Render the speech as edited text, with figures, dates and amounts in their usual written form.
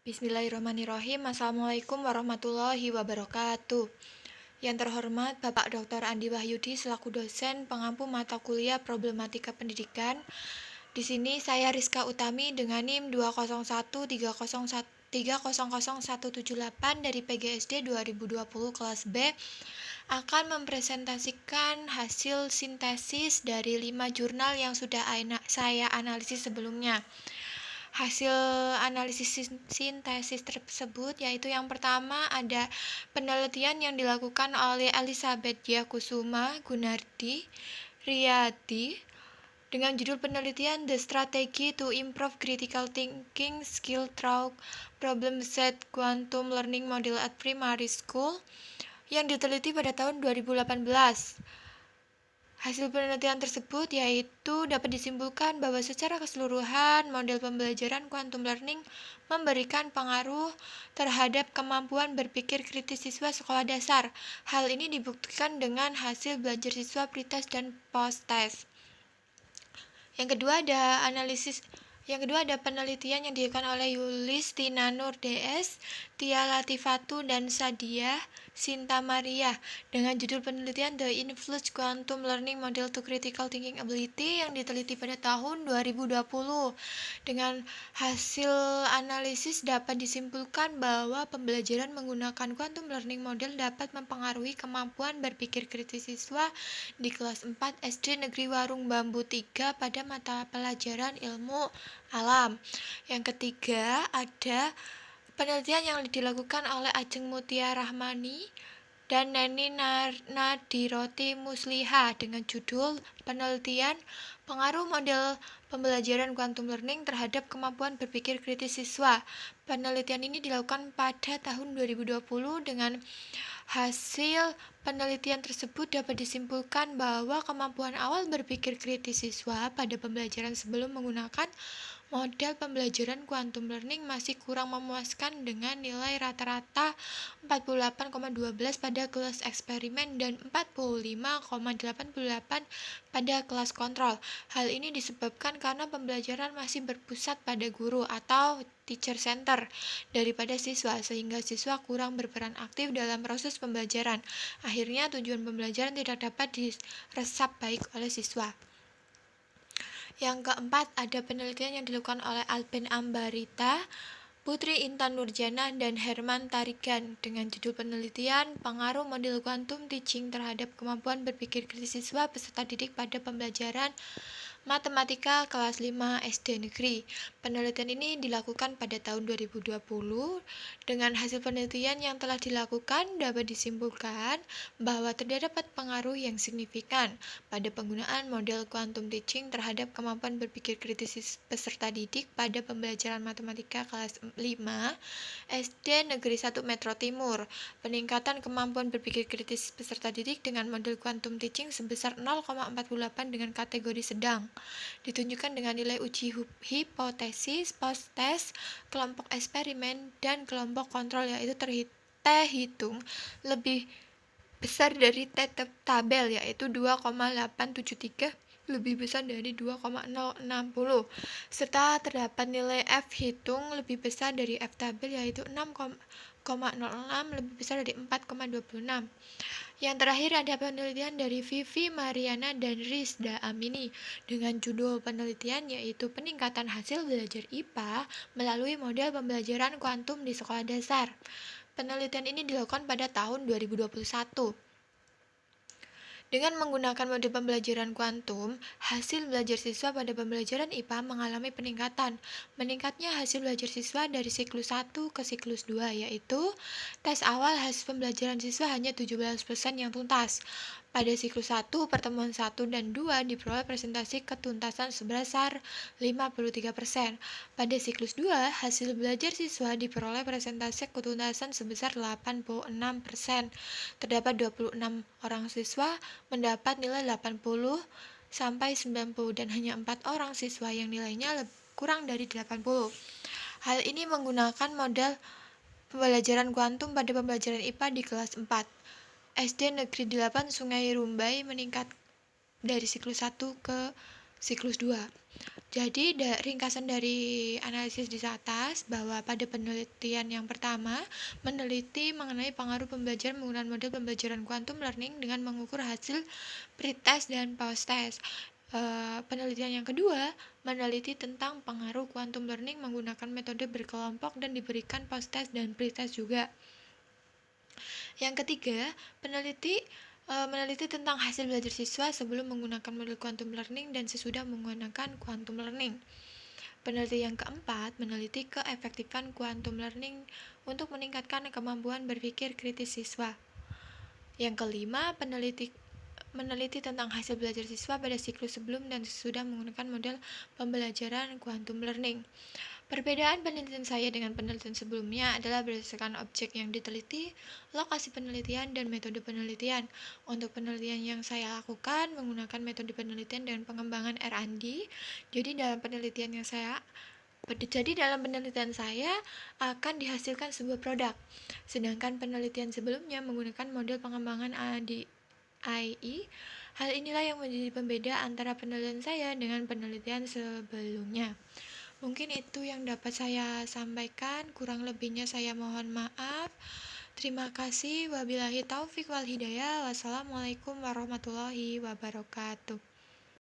Bismillahirrahmanirrahim. Assalamualaikum warahmatullahi wabarakatuh. Yang terhormat Bapak Dr. Andi Wahyudi selaku dosen pengampu mata kuliah Problematika Pendidikan. Di sini saya Rizka Utami dengan NIM 201300178 dari PGSD 2020 kelas B akan mempresentasikan hasil sintesis dari 5 jurnal yang sudah saya analisis sebelumnya. Hasil analisis sintesis tersebut yaitu yang pertama ada penelitian yang dilakukan oleh Elizabeth Kusuma Gunardi Riyadi dengan judul penelitian The Strategy to Improve Critical Thinking Skill Through Problem-Based Quantum Learning Model at Primary School yang diteliti pada tahun 2018. Hasil penelitian tersebut yaitu dapat disimpulkan bahwa secara keseluruhan model pembelajaran quantum learning memberikan pengaruh terhadap kemampuan berpikir kritis siswa sekolah dasar. Hal ini dibuktikan dengan hasil belajar siswa pretest dan post-test. Yang kedua ada penelitian yang dilakukan oleh Yulistina Nur DS, Tia Latifatu dan Sadia Sinta Maria dengan judul penelitian The Influence Quantum Learning Model to Critical Thinking Ability yang diteliti pada tahun 2020. Dengan hasil analisis dapat disimpulkan bahwa pembelajaran menggunakan quantum learning model dapat mempengaruhi kemampuan berpikir kritis siswa di kelas 4 SD Negeri Warung Bambu 3 pada mata pelajaran ilmu alam. Yang ketiga ada penelitian yang dilakukan oleh Ajeng Mutia Rahmani dan Neni Nadiroti Musliha dengan judul penelitian pengaruh model pembelajaran quantum learning terhadap kemampuan berpikir kritis siswa. Penelitian ini dilakukan pada tahun 2020 dengan hasil penelitian tersebut dapat disimpulkan bahwa kemampuan awal berpikir kritis siswa pada pembelajaran sebelum menggunakan model pembelajaran quantum learning masih kurang memuaskan dengan nilai rata-rata 48,12 pada kelas eksperimen dan 45,88 pada kelas kontrol. Hal ini disebabkan karena pembelajaran masih berpusat pada guru atau teacher center daripada siswa, sehingga siswa kurang berperan aktif dalam proses pembelajaran. Akhirnya tujuan pembelajaran tidak dapat diresap baik oleh siswa. Yang keempat, ada penelitian yang dilakukan oleh Alpen Ambarita, Putri Intan Nurjana, dan Herman Tarigan dengan judul penelitian pengaruh model quantum teaching terhadap kemampuan berpikir kritis siswa peserta didik pada pembelajaran matematika kelas 5 SD negeri. Penelitian ini dilakukan pada tahun 2020. Dengan hasil penelitian yang telah dilakukan dapat disimpulkan bahwa terdapat pengaruh yang signifikan pada penggunaan model quantum teaching terhadap kemampuan berpikir kritis peserta didik pada pembelajaran matematika kelas 5 SD Negeri 1 Metro Timur. Peningkatan kemampuan berpikir kritis peserta didik dengan model quantum teaching sebesar 0,48 dengan kategori sedang ditunjukkan dengan nilai uji hipotesis, post-test, kelompok eksperimen, dan kelompok kontrol yaitu terhitung lebih besar dari tabel yaitu 2,873 lebih besar dari 2,060 serta terdapat nilai F hitung lebih besar dari F tabel yaitu 6,06 lebih besar dari 4,26. Yang terakhir ada penelitian dari Vivi Mariana dan Rizda Amini dengan judul penelitian yaitu peningkatan hasil belajar IPA melalui model pembelajaran kuantum di sekolah dasar. Penelitian ini dilakukan pada tahun 2021. Dengan menggunakan model pembelajaran kuantum, hasil belajar siswa pada pembelajaran IPA mengalami peningkatan. Meningkatnya hasil belajar siswa dari siklus 1 ke siklus 2, yaitu tes awal hasil pembelajaran siswa hanya 17% yang tuntas. Pada siklus 1, pertemuan 1 dan 2 diperoleh presentasi ketuntasan sebesar 53%. Pada siklus 2, hasil belajar siswa diperoleh presentasi ketuntasan sebesar 86%. Terdapat 26 orang siswa mendapat nilai 80 sampai 90 dan hanya 4 orang siswa yang nilainya kurang dari 80. Hal ini menggunakan model pembelajaran kuantum pada pembelajaran IPA di kelas 4. SD Negeri 8 Sungai Rumbai meningkat dari siklus 1 ke siklus 2. Jadi, ringkasan dari analisis di atas bahwa pada penelitian yang pertama, meneliti mengenai pengaruh pembelajaran menggunakan model pembelajaran quantum learning dengan mengukur hasil pretest dan post-test. Penelitian yang kedua, meneliti tentang pengaruh quantum learning menggunakan metode berkelompok dan diberikan post-test dan pretest juga. Yang ketiga, meneliti tentang hasil belajar siswa sebelum menggunakan model quantum learning dan sesudah menggunakan quantum learning. Penelitian yang keempat, meneliti keefektifan quantum learning untuk meningkatkan kemampuan berpikir kritis siswa. Yang kelima, meneliti tentang hasil belajar siswa pada siklus sebelum dan sesudah menggunakan model pembelajaran quantum learning. Perbedaan penelitian saya dengan penelitian sebelumnya adalah berdasarkan objek yang diteliti, lokasi penelitian, dan metode penelitian. Untuk penelitian yang saya lakukan menggunakan metode penelitian dan pengembangan R&D. Jadi dalam penelitian saya akan dihasilkan sebuah produk. Sedangkan penelitian sebelumnya menggunakan model pengembangan AI. Hal inilah yang menjadi pembeda antara penelitian saya dengan penelitian sebelumnya. Mungkin itu yang dapat saya sampaikan, kurang lebihnya saya mohon maaf. Terima kasih. Wabillahi taufik wal hidayah. Wassalamualaikum warahmatullahi wabarakatuh.